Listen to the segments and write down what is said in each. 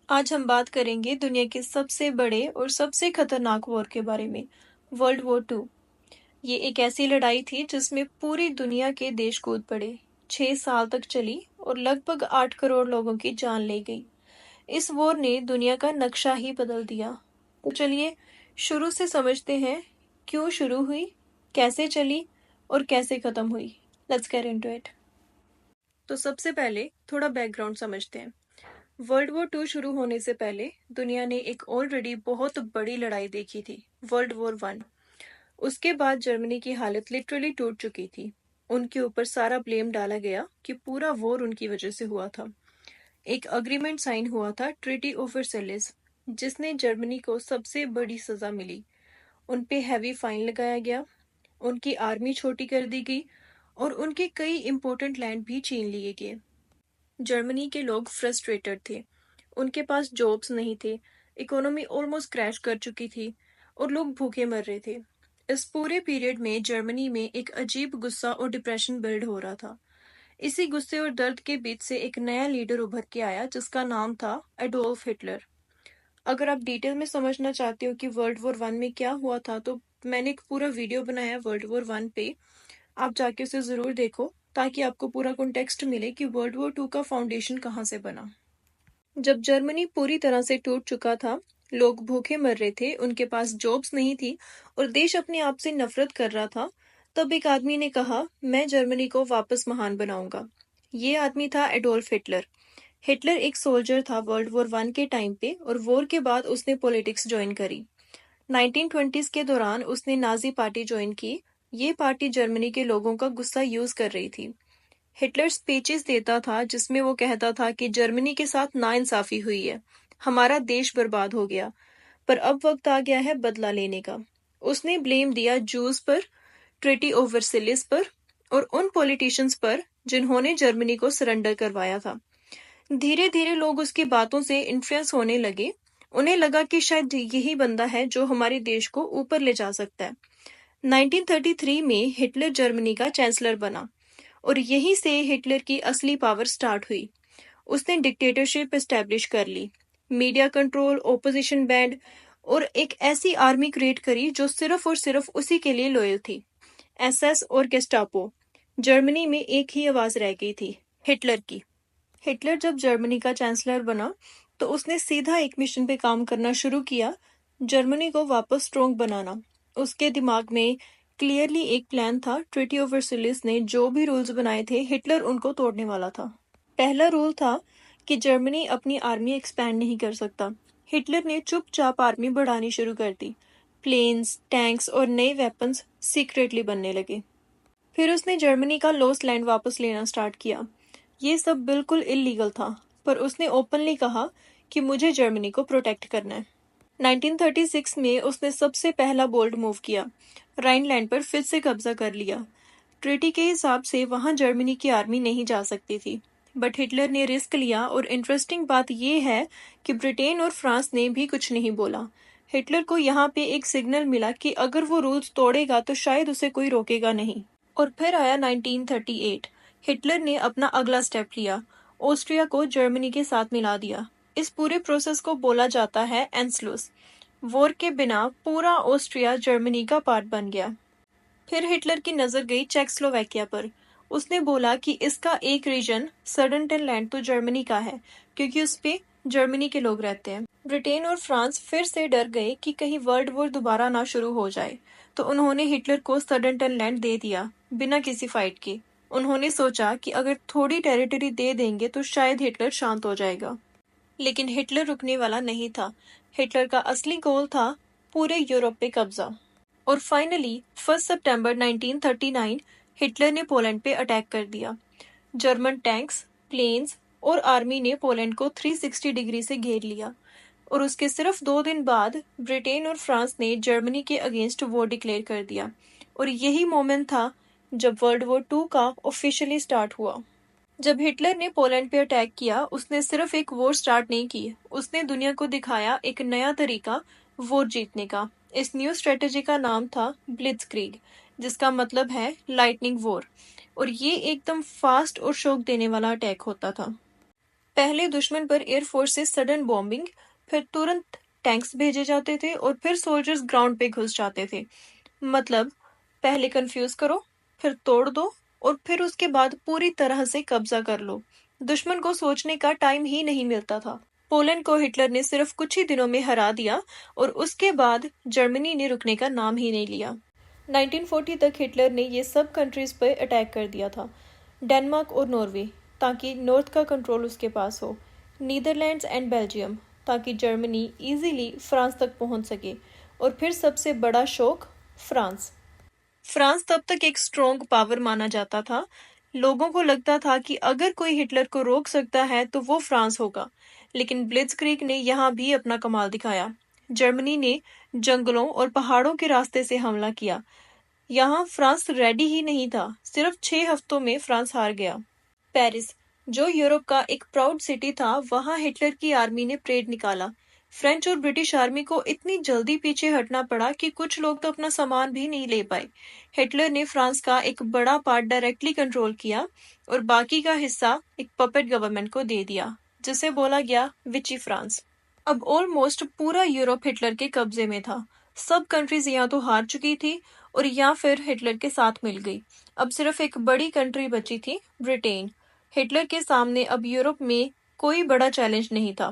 आज हम बात करेंगे दुनिया के सबसे बड़े और सबसे खतरनाक वॉर के बारे में। World war two. ये एक ऐसी लड़ाई थी जिसमें पूरी दुनिया के देश कूद पड़े। 6 साल तक चली और लगभग 8 करोड़ लोगों की जान ले गई। इस वॉर ने दुनिया का नक्शा ही बदल दिया। तो चलिए शुरू से समझते हैं, क्यों शुरू हुई, कैसे चली और कैसे खत्म हुई। Let's get into it. तो सबसे पहले थोड़ा बैकग्राउंड समझते हैं। वर्ल्ड वॉर टू शुरू होने से पहले दुनिया ने एक ऑलरेडी बहुत बड़ी लड़ाई देखी थी, वर्ल्ड वॉर वन। उसके बाद जर्मनी की हालत लिटरली टूट चुकी थी। उनके ऊपर सारा ब्लेम डाला गया कि पूरा वॉर उनकी वजह से हुआ था। एक अग्रीमेंट साइन हुआ था, ट्रीटी ऑफ वर्साइलेस, जिसने जर्मनी को सबसे बड़ी सजा मिली। उन पे हैवी फाइन लगाया गया, उनकी आर्मी छोटी कर दी गई और उनके कई इंपॉर्टेंट लैंड भी छीन लिए गए। जर्मनी के लोग फ्रस्ट्रेटेड थे। उनके पास जॉब्स नहीं थे, इकोनॉमी ऑलमोस्ट क्रैश कर चुकी थी और लोग भूखे मर रहे थे। इस पूरे पीरियड में जर्मनी में एक अजीब गुस्सा और डिप्रेशन बिल्ड हो रहा था। इसी गुस्से और दर्द के बीच से एक नया लीडर उभर के आया जिसका नाम था एडोल्फ हिटलर। अगर आप डिटेल में समझना चाहते हो कि वर्ल्ड वॉर वन में क्या हुआ था, तो मैंने एक पूरा वीडियो बनाया है वर्ल्ड वॉर वन पे। आप जाके उसे जरूर देखो ताकि आपको पूरा कॉन्टेक्स्ट मिले कि वर्ल्ड वॉर टू का फाउंडेशन कहाँ से बना। जब जर्मनी पूरी तरह से टूट चुका था, लोग भूखे मर रहे थे, उनके पास जॉब्स नहीं थी और देश अपने आप से नफरत कर रहा था, तब एक आदमी ने कहा, मैं जर्मनी को वापस महान बनाऊंगा। ये आदमी था एडोल्फ हिटलर। हिटलर एक सोल्जर था वर्ल्ड वॉर वन के टाइम पे और वॉर के बाद उसने पॉलिटिक्स ज्वाइन करी। 1920s के दौरान उसने नाजी पार्टी ज्वाइन की। ये पार्टी जर्मनी के लोगों का गुस्सा यूज कर रही थी। हिटलर स्पीचेस देता था जिसमें वो कहता था कि जर्मनी के साथ नाइंसाफी हुई है, हमारा देश बर्बाद हो गया, पर अब वक्त आ गया है बदला लेने का। उसने ब्लेम दिया जूस पर, ट्रीटी ऑफ वर्साइलेस पर और उन पॉलिटिशियंस पर जिन्होंने जर्मनी को सरेंडर करवाया था। धीरे धीरे लोग उसकी बातों से इन्फ्लुएंस होने लगे। उन्हें लगा कि शायद यही बंदा है जो हमारे देश को ऊपर ले जा सकता है। 1933 में हिटलर जर्मनी का चांसलर बना और यहीं से हिटलर की असली पावर स्टार्ट हुई। उसने डिक्टेटरशिप एस्टेब्लिश कर ली, मीडिया कंट्रोल, ओपोजिशन बैंड और एक ऐसी आर्मी क्रिएट करी जो सिर्फ और सिर्फ उसी के लिए लॉयल थी, एसएस और गेस्टापो। जर्मनी में एक ही आवाज रह गई थी, हिटलर की। हिटलर जब जर्मनी का चांसलर बना तो उसने सीधा एक मिशन पे काम करना शुरू किया, जर्मनी को वापस स्ट्रॉन्ग बनाना। उसके दिमाग में क्लियरली एक प्लान था। ट्रीटी ऑफ वर्साइलेस ने जो भी रूल्स बनाए थे, हिटलर उनको तोड़ने वाला था। पहला रूल था कि जर्मनी अपनी आर्मी एक्सपैंड नहीं कर सकता। हिटलर ने चुपचाप आर्मी बढ़ानी शुरू कर दी। प्लेन्स, टैंक्स और नए वेपन्स सीक्रेटली बनने लगे। फिर उसने जर्मनी का लॉस्ट लैंड वापस लेना स्टार्ट किया। ये सब बिल्कुल इलीगल था, पर उसने ओपनली कहा कि मुझे जर्मनी को प्रोटेक्ट करना है। 1936 में उसने सबसे पहला बोल्ड मूव किया, राइनलैंड पर फिर से कब्जा कर लिया। ट्रीटी के हिसाब से वहां जर्मनी की आर्मी नहीं जा सकती थी, बट हिटलर ने रिस्क लिया और इंटरेस्टिंग बात यह है कि ब्रिटेन और फ्रांस ने भी कुछ नहीं बोला। हिटलर को यहाँ पे एक सिग्नल मिला कि अगर वो रूल्स तोड़ेगा तो शायद उसे कोई रोकेगा नहीं। और फिर आया 1938। हिटलर ने अपना अगला स्टेप लिया, ऑस्ट्रिया को जर्मनी के साथ मिला दिया। इस पूरे प्रोसेस को बोला जाता है एंसलूस। वॉर के बिना पूरा ऑस्ट्रिया जर्मनी का पार्ट बन गया। फिर हिटलर की नजर गई चेकोस्लोवाकिया पर। उसने बोला कि इसका एक रीजन सडेनटेनलैंड तो जर्मनी का है, क्योंकि उस पे जर्मनी के लोग रहते हैं। ब्रिटेन और फ्रांस फिर से डर गए कि कहीं वर्ल्ड वॉर दोबारा ना शुरू हो जाए, तो उन्होंने हिटलर को सडेनटेनलैंड दे दिया बिना किसी फाइट के। उन्होंने सोचा कि अगर थोड़ी टेरिटरी दे देंगे तो शायद हिटलर शांत हो जाएगा। लेकिन हिटलर रुकने वाला नहीं था। हिटलर का असली गोल था पूरे यूरोप पे कब्जा। और फाइनली 1 सितंबर 1939 हिटलर ने पोलैंड पे अटैक कर दिया। जर्मन टैंक्स, प्लेन्स और आर्मी ने पोलैंड को 360 डिग्री से घेर लिया और उसके सिर्फ 2 दिन बाद ब्रिटेन और फ्रांस ने जर्मनी के अगेंस्ट वॉर डिक्लेयर कर दिया। और यही मोमेंट था जब वर्ल्ड वॉर टू का ऑफिशियली स्टार्ट हुआ। जब हिटलर ने पोलैंड पे अटैक किया, उसने सिर्फ एक वॉर स्टार्ट नहीं की, उसने दुनिया को दिखाया एक नया तरीका वॉर जीतने का। इस न्यू स्ट्रेटेजी का नाम था ब्लिट्जक्रीग, जिसका मतलब है लाइटनिंग वॉर। और ये एकदम फास्ट और शॉक देने वाला अटैक होता था। पहले दुश्मन पर एयरफोर्स से सडन बॉम्बिंग, फिर तुरंत टैंक्स भेजे जाते थे और फिर सोल्जर्स ग्राउंड पे घुस जाते थे। मतलब पहले कंफ्यूज करो, फिर तोड़ दो और फिर उसके बाद पूरी तरह से कब्जा कर लो। दुश्मन को सोचने का टाइम ही नहीं मिलता था। पोलैंड को हिटलर ने सिर्फ कुछ ही दिनों में हरा दिया और उसके बाद जर्मनी ने रुकने का नाम ही नहीं लिया। 1940 तक हिटलर ने ये सब कंट्रीज पर अटैक कर दिया था। डेनमार्क और नॉर्वे, ताकि नॉर्थ का कंट्रोल उसके पास हो। नीदरलैंड्स एंड बेल्जियम, ताकि जर्मनी इजीली फ्रांस तक पहुंच सके। और फिर सबसे बड़ा शौक, फ्रांस। फ्रांस तब तक एक स्ट्रॉन्ग पावर माना जाता था। लोगों को लगता था कि अगर कोई हिटलर को रोक सकता है तो वो फ्रांस होगा। लेकिन ब्लिट्जक्रीग ने यहाँ भी अपना कमाल दिखाया। जर्मनी ने जंगलों और पहाड़ों के रास्ते से हमला किया। यहाँ फ्रांस रेडी ही नहीं था। सिर्फ 6 हफ्तों में फ्रांस हार गया। पेरिस, जो यूरोप का एक प्राउड सिटी था, वहां हिटलर की आर्मी ने परेड निकाला। फ्रेंच और ब्रिटिश आर्मी को इतनी जल्दी पीछे हटना पड़ा कि कुछ लोग तो अपना सामान भी नहीं ले पाए। हिटलर ने फ्रांस का एक बड़ा पार्ट डायरेक्टली कंट्रोल किया और बाकी का हिस्सा एक पपेट गवर्नमेंट को दे दिया, जिसे बोला गया विची फ्रांस। अब ऑलमोस्ट पूरा यूरोप हिटलर के कब्जे में था। सब कंट्रीज या तो हार चुकी थी और या फिर हिटलर के साथ मिल गई। अब सिर्फ एक बड़ी कंट्री बची थी, ब्रिटेन। हिटलर के सामने अब यूरोप में कोई बड़ा चैलेंज नहीं था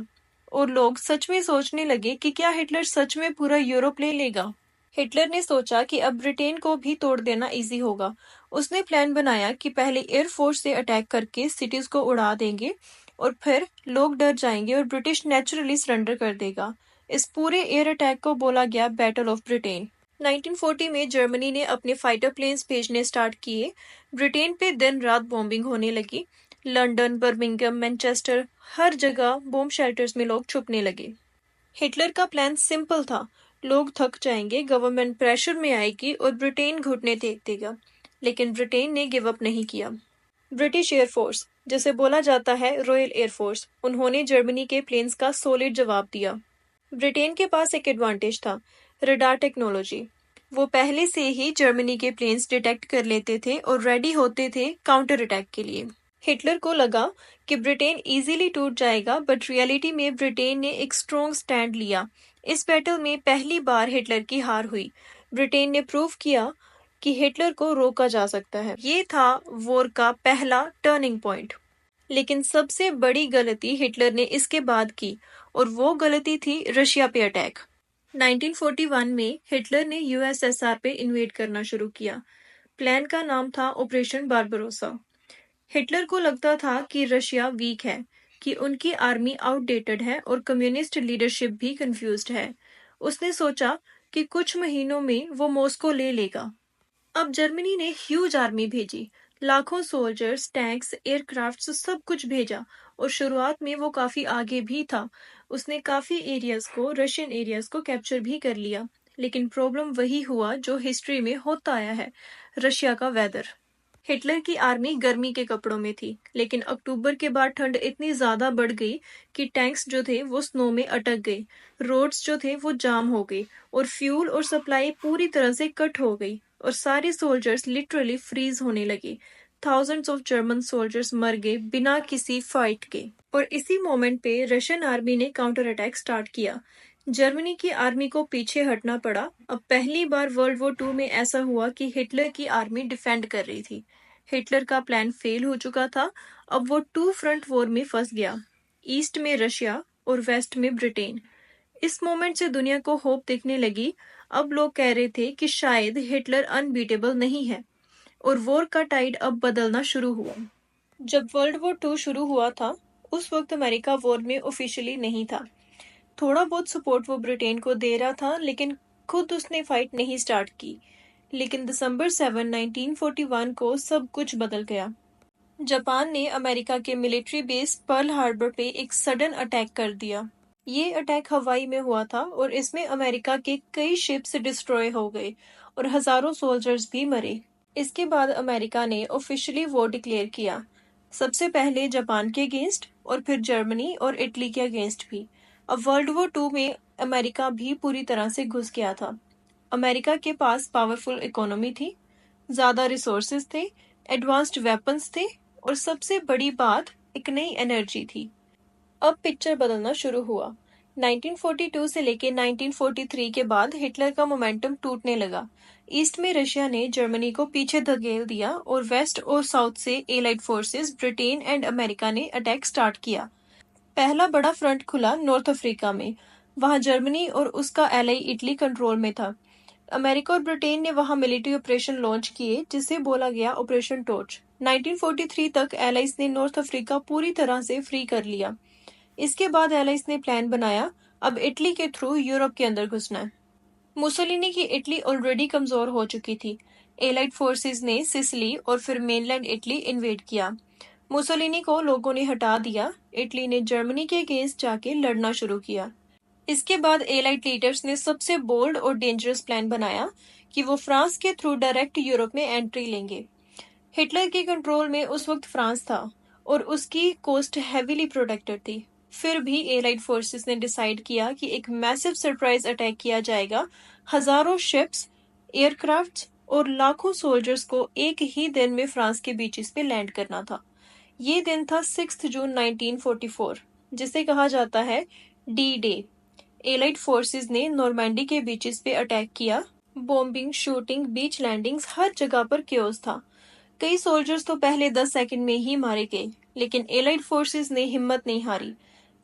और लोग सच में सोचने लगे कि क्या हिटलर सच में पूरा यूरोप ले लेगा। हिटलर ने सोचा कि अब ब्रिटेन को भी तोड़ देना इजी होगा। उसने प्लान बनाया कि पहले एयरफोर्स से अटैक करके सिटीज को उड़ा देंगे और फिर लोग डर जाएंगे और ब्रिटिश नेचुरली सरेंडर कर देगा। इस पूरे एयर अटैक को बोला गया बैटल ऑफ ब्रिटेन। 1940 में जर्मनी ने अपने फाइटर प्लेन्स भेजने स्टार्ट किए। ब्रिटेन पे दिन रात बॉम्बिंग होने लगी। लंदन, बर्मिंघम, मैनचेस्टर, हर जगह बॉम्ब शेल्टर्स में लोग छुपने लगे। हिटलर का प्लान सिंपल था। लोग थक जाएंगे, गवर्नमेंट प्रेशर में आएगी और ब्रिटेन घुटने टेक देगा। लेकिन ब्रिटेन ने गिव अप नहीं किया। ब्रिटिश एयरफोर्स, जिसे बोला जाता है रॉयल एयरफोर्स, उन्होंने जर्मनी के प्लेन्स का सॉलिड जवाब दिया। ब्रिटेन के पास एक एडवांटेज था, रडार टेक्नोलॉजी। वो पहले से ही जर्मनी के प्लेन्स डिटेक्ट कर लेते थे और रेडी होते थे काउंटर अटैक के लिए। हिटलर को लगा कि ब्रिटेन इजीली टूट जाएगा, बट रियलिटी में ब्रिटेन ने एक स्ट्रॉन्ग स्टैंड लिया। इस बैटल में पहली बार हिटलर की हार हुई। ब्रिटेन ने प्रूव किया कि हिटलर को रोका जा सकता है। ये था वॉर का पहला टर्निंग पॉइंट। लेकिन सबसे बड़ी गलती हिटलर ने इसके बाद की और वो गलती थी रशिया पे अटैक। 1941 में हिटलर ने यूएसएसआर पे इन्वेड करना शुरू किया। प्लान का नाम था ऑपरेशन बारबरोसा। हिटलर को लगता था कि रशिया वीक है, कि उनकी आर्मी आउटडेटेड है और कम्युनिस्ट लीडरशिप भी कंफ्यूज्ड है। उसने सोचा कि कुछ महीनों में वो मॉस्को ले लेगा। अब जर्मनी ने ह्यूज आर्मी भेजी, लाखों सोल्जर्स, टैंक्स, एयरक्राफ्ट्स, सब कुछ भेजा और शुरुआत में वो काफी आगे भी था। उसने काफी एरियाज को, रशियन एरियाज को कैप्चर भी कर लिया। लेकिन प्रॉब्लम वही हुआ जो हिस्ट्री में होता आया है, रशिया का वेदर। हिटलर की आर्मी गर्मी के कपड़ों में थी, लेकिन अक्टूबर के बाद ठंड इतनी ज्यादा बढ़ गई कि टैंक्स जो थे वो स्नो में अटक गए, रोड्स जो थे वो जाम हो गई और फ्यूल और सप्लाई पूरी तरह से कट हो गई और सारे सोल्जर्स लिटरली फ्रीज होने लगे। थाउजेंड्स ऑफ जर्मन सोल्जर्स मर गए बिना किसी फाइट के। और इसी मोमेंट पे रशियन आर्मी ने काउंटर अटैक स्टार्ट किया। जर्मनी की आर्मी को पीछे हटना पड़ा। अब पहली बार वर्ल्ड वॉर 2 में ऐसा हुआ कि हिटलर की आर्मी डिफेंड कर रही थी। हिटलर का प्लान फेल हो चुका था। अब वो 2 फ्रंट वॉर में फंस गया, ईस्ट में रशिया और वेस्ट में ब्रिटेन। इस मोमेंट से दुनिया को होप दिखने लगी। अब लोग कह रहे थे कि शायद हिटलर अनबीटेबल नहीं है और वॉर का टाइड अब बदलना शुरू हुआ। जब वर्ल्ड वॉर 2 शुरू हुआ था, उस वक्त अमेरिका वॉर में ऑफिशियली नहीं था। थोड़ा बहुत सपोर्ट वो ब्रिटेन को दे रहा था, लेकिन खुद उसने फाइट नहीं स्टार्ट की। लेकिन दिसंबर 7, 1941 को सब कुछ बदल गया। जापान ने अमेरिका के मिलिट्री बेस पर्ल हार्बर पे एक सडन अटैक कर दिया। ये अटैक हवाई में हुआ था और इसमें अमेरिका के कई शिप्स डिस्ट्रॉय हो गए और हजारों सोल्जर्स भी मरे। इसके बाद अमेरिका ने ऑफिशियली वॉर डिक्लेयर किया, सबसे पहले जापान के अगेंस्ट और फिर जर्मनी और इटली के अगेंस्ट भी। अब वर्ल्ड वॉर 2 में अमेरिका भी पूरी तरह से घुस गया था। अमेरिका के पास पावरफुल इकोनॉमी थी, ज्यादा रिसोर्सेज थे, एडवांस्ड वेपन्स थे और सबसे बड़ी बात, एक नई एनर्जी थी। अब पिक्चर बदलना शुरू हुआ। 1942 से लेकर 1943 के बाद हिटलर का मोमेंटम टूटने लगा। ईस्ट में रशिया ने जर्मनी को पीछे धकेल दिया और वेस्ट और साउथ से allied forces, Britain and America ने अटैक स्टार्ट किया। पहला बड़ा फ्रंट खुला नॉर्थ अफ्रीका में। वहां जर्मनी और उसका एलाई इटली कंट्रोल में था। अमेरिका और ब्रिटेन ने वहां मिलिट्री ऑपरेशन लॉन्च किए, जिसे बोला गया ऑपरेशन टॉर्च। 1943 तक एलाइज ने नॉर्थ अफ्रीका पूरी तरह से फ्री कर लिया। इसके बाद एलाइज ने प्लान बनाया, अब इटली के थ्रू यूरोप के अंदर घुसना है। मुसोलिनी की इटली ऑलरेडी कमजोर हो चुकी थी। एलाइड फोर्सेस ने सिसिली और फिर मेनलैंड इटली इन्वेड किया। मुसोलिनी को लोगों ने हटा दिया। इटली ने जर्मनी के अगेंस्ट जाके लड़ना शुरू किया। इसके बाद एलाइड लीडर्स ने सबसे बोल्ड और डेंजरस प्लान बनाया कि वो फ्रांस के थ्रू डायरेक्ट यूरोप में एंट्री लेंगे। हिटलर के कंट्रोल में उस वक्त फ्रांस था और उसकी कोस्ट हेवीली प्रोटेक्टेड थी। फिर भी एलाइड फोर्सेस ने डिसाइड किया कि एक मैसिव सरप्राइज अटैक किया जाएगा। हजारों शिप्स, एयरक्राफ्ट्स और लाखों सोल्जर्स को एक ही दिन में फ्रांस के बीचेस पे लैंड करना था। ये दिन था 6 जून 1944, जिसे कहा जाता है डी डे। एलाइड फोर्सेस ने नॉर्मैंडी के बीचेस पे अटैक किया। बॉम्बिंग, शूटिंग, बीच लैंडिंग्स, हर जगह पर केओस था। कई सोल्जर्स तो पहले 10 सेकंड में ही मारे गए, लेकिन एलाइड फोर्सेस ने हिम्मत नहीं हारी।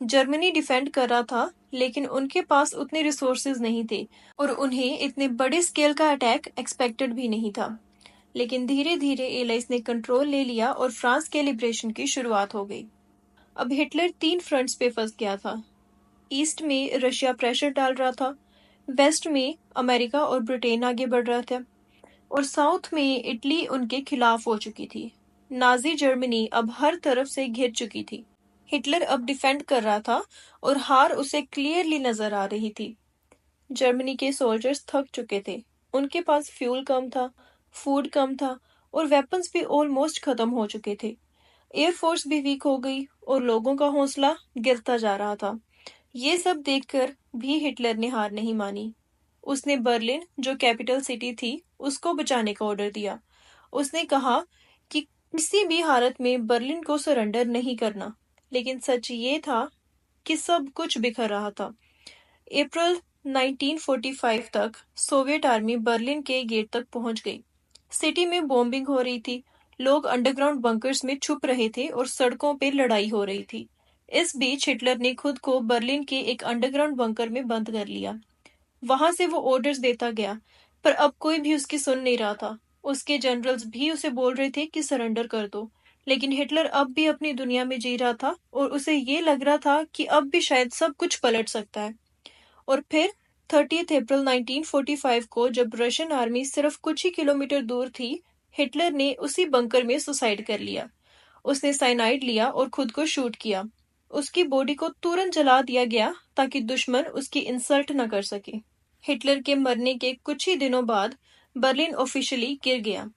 जर्मनी डिफेंड कर रहा था, लेकिन उनके पास उतने रिसोर्सेज नहीं थे और उन्हें इतने बड़े स्केल का अटैक एक्सपेक्टेड भी नहीं था। लेकिन धीरे धीरे एलाइज ने कंट्रोल ले लिया और फ्रांस के लिबरेशन की शुरुआत हो गई। अब हिटलर 3 फ्रंट्स पे फंस गया था। ईस्ट में रशिया प्रेशर डाल रहा था, वेस्ट में अमेरिका और ब्रिटेन आगे बढ़ रहा था और साउथ में इटली उनके खिलाफ हो चुकी थी। नाजी जर्मनी अब हर तरफ से घिर चुकी थी। हिटलर अब डिफेंड कर रहा था और हार उसे क्लियरली नजर आ रही थी। जर्मनी के सोल्जर्स थक चुके थे। उनके पास फ्यूल कम था, फूड कम था और वेपन्स भी ऑलमोस्ट खत्म हो चुके थे। एयरफोर्स भी वीक हो गई और लोगों का हौसला गिरता जा रहा था। ये सब देखकर भी हिटलर ने हार नहीं मानी। उसने बर्लिन, जो कैपिटल सिटी थी, उसको बचाने का ऑर्डर दिया। उसने कहा कि किसी भी हालत में बर्लिन को सरेंडर नहीं करना। लेकिन सच ये था कि सब कुछ बिखर रहा था। अप्रैल 1945 तक सोवियत आर्मी बर्लिन के गेट तक पहुंच गई। सिटी में बॉम्बिंग हो रही थी, लोग अंडरग्राउंड बंकर्स में छुप रहे थे और सड़कों पे लड़ाई हो रही थी। इस बीच हिटलर ने खुद को बर्लिन के एक अंडरग्राउंड बंकर में बंद कर लिया। वहां से वो ऑर्डर्स देता गया, पर अब कोई भी उसकी सुन नहीं रहा था। उसके जनरल्स भी उसे बोल रहे थे कि सरेंडर कर दो, लेकिन हिटलर अब भी अपनी दुनिया में जी रहा था और उसे ये लग रहा था कि अब भी शायद सब कुछ पलट सकता है। और फिर 30 अप्रैल 1945 को, जब रशियन आर्मी सिर्फ कुछ ही किलोमीटर दूर थी, हिटलर ने उसी बंकर में सुसाइड कर लिया। उसने साइनाइड लिया और खुद को शूट किया। उसकी बॉडी को तुरंत जला दिया गया ताकि दुश्मन उसकी इंसल्ट न कर सके। हिटलर के मरने के कुछ ही दिनों बाद बर्लिन ऑफिशियली गिर गया।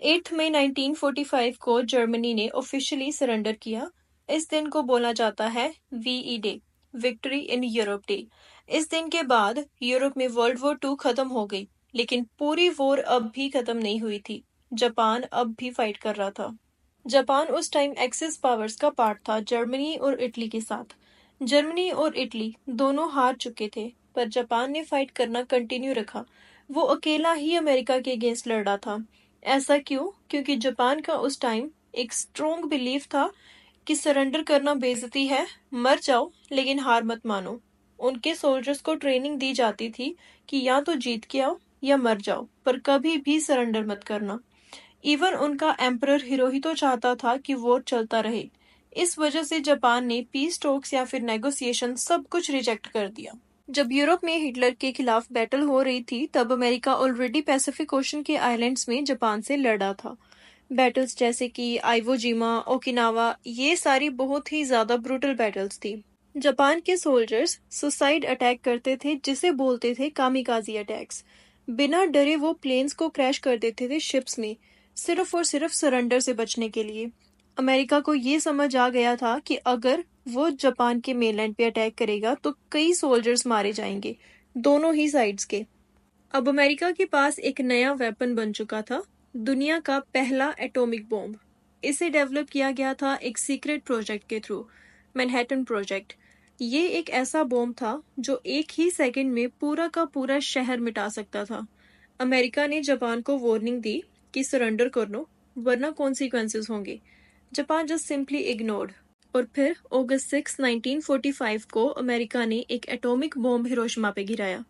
8 मई 1945 को जर्मनी ने ऑफिशियली सरेंडर किया। इस दिन को बोला जाता है VE day, victory in Europe day. इस दिन के बाद यूरोप में वर्ल्ड वॉर 2 खत्म हो गई, लेकिन पूरी वॉर अब भी खत्म नहीं हुई थी। जापान अब भी फाइट कर रहा था। जापान उस टाइम एक्सिस पावर्स का पार्ट था, जर्मनी और इटली के साथ। जर्मनी और इटली दोनों हार चुके थे, पर जापान ने फाइट करना कंटिन्यू रखा। वो अकेला ही अमेरिका के अगेंस्ट लड़ रहा था। ऐसा क्यों? क्योंकि जापान का उस टाइम एक स्ट्रॉन्ग बिलीफ था कि सरेंडर करना बेइज्जती है, मर जाओ लेकिन हार मत मानो। उनके सोल्जर्स को ट्रेनिंग दी जाती थी कि या तो जीत के आओ या मर जाओ, पर कभी भी सरेंडर मत करना। इवन उनका एम्परर हिरोहितो चाहता था कि वॉर चलता रहे। इस वजह से जापान ने पीस टॉक्स या फिर नेगोशिएशन सब कुछ रिजेक्ट कर दिया। जब यूरोप में हिटलर के खिलाफ बैटल हो रही थी, तब अमेरिका ऑलरेडी पैसिफिक ओशन के आइलैंड्स में जापान से लड़ा था। बैटल्स जैसे कि आइवो जिमा, ओकिनावा, ये सारी बहुत ही ज्यादा ब्रूटल बैटल्स थी। जापान के सोल्जर्स सुसाइड अटैक करते थे, जिसे बोलते थे कामिकाजी अटैक्स। बिना डरे वो प्लेन्स को क्रैश कर देते थे शिप्स में, सिर्फ और सिर्फ सरेंडर से बचने के लिए। अमेरिका को ये समझ आ गया था कि अगर वो जापान के मेनलैंड पे अटैक करेगा तो कई सोल्जर्स मारे जाएंगे, दोनों ही साइड्स के। अब अमेरिका के पास एक नया वेपन बन चुका था, दुनिया का पहला एटॉमिक बॉम्ब। इसे डेवलप किया गया था एक सीक्रेट प्रोजेक्ट के थ्रू। Manhattan project. ये एक ऐसा बॉम्ब था जो एक ही सेकंड में पूरा का पूरा शहर मिटा सकता था। अमेरिका ने जापान को वार्निंग दी कि सरेंडर कर लो वरना कॉन्सिक्वेंसेस होंगे। Japan just simply ignored. और फिर अगस्त 6, 1945 को अमेरिका ने एक एटॉमिक बॉम्ब हिरोशिमा पे गिराया।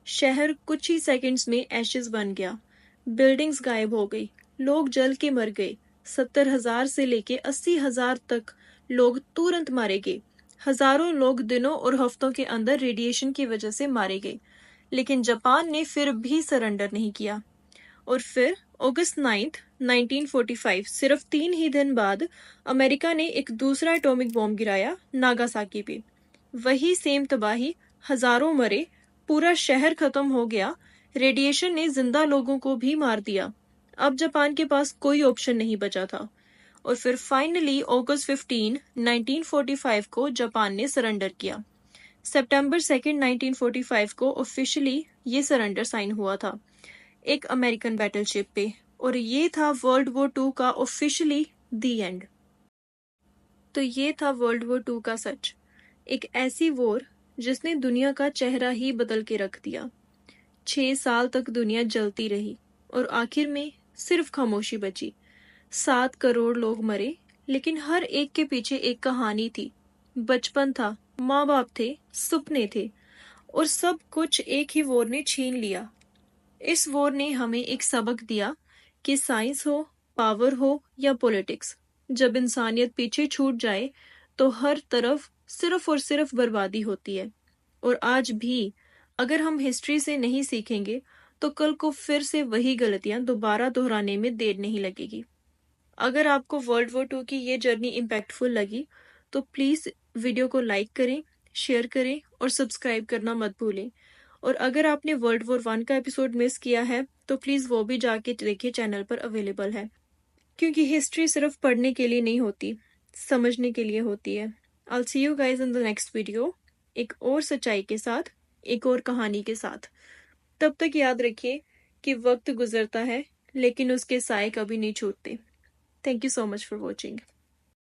शहर कुछ ही सेकंड्स में एशेस बन गया। बिल्डिंग्स गायब हो गई, लोग जल के मर गए। 70,000 से लेके 80,000 तक लोग तुरंत मारे गए। हजारों लोग दिनों और हफ्तों के अंदर रेडिएशन की वजह से मारे गए। लेकिन जापान ने फिर भी सरेंडर नहीं किया। और फिर अगस्त 9, 1945 सिर्फ 3 ही दिन बाद अमेरिका ने एक दूसरा एटॉमिक बॉम्ब गिराया नागासाकी पे। वही सेम तबाही, हजारों मरे, पूरा शहर खत्म हो गया। रेडिएशन ने जिंदा लोगों को भी मार दिया। अब जापान के पास कोई ऑप्शन नहीं बचा था। और फिर फाइनली अगस्त 15, 1945 को जापान ने सरेंडर किया। सितंबर 2, 1945 को ऑफिशियली ये सरेंडर साइन हुआ था एक अमेरिकन बैटलशिप पे। और ये था वर्ल्ड वॉर 2 का ऑफिशियली दी एंड। तो ये था वर्ल्ड वॉर 2 का सच। एक ऐसी वॉर जिसने दुनिया का चेहरा ही बदल के रख दिया। 6 साल तक दुनिया जलती रही और आखिर में सिर्फ खामोशी बची। 7 करोड़ लोग मरे, लेकिन हर एक के पीछे एक कहानी थी। बचपन था, माँ बाप थे, सपने थे, और सब कुछ एक ही वॉर ने छीन लिया। इस वॉर ने हमें एक सबक दिया कि साइंस हो, पावर हो या पॉलिटिक्स, जब इंसानियत पीछे छूट जाए तो हर तरफ सिर्फ और सिर्फ बर्बादी होती है। और आज भी अगर हम हिस्ट्री से नहीं सीखेंगे तो कल को फिर से वही गलतियां दोबारा दोहराने में देर नहीं लगेगी। अगर आपको वर्ल्ड वॉर 2 की ये जर्नी इम्पैक्टफुल लगी तो प्लीज वीडियो को लाइक करें, शेयर करें और सब्सक्राइब करना मत भूलें। और अगर आपने वर्ल्ड वॉर 1 का एपिसोड मिस किया है तो प्लीज वो भी जाके देखिए, चैनल पर अवेलेबल है। क्योंकि हिस्ट्री सिर्फ पढ़ने के लिए नहीं होती, समझने के लिए होती है। I'll see you guys in the next video, एक और सच्चाई के साथ, एक और कहानी के साथ। तब तक याद रखिए कि वक्त गुजरता है लेकिन उसके साए कभी नहीं छूटते। Thank you so much for watching.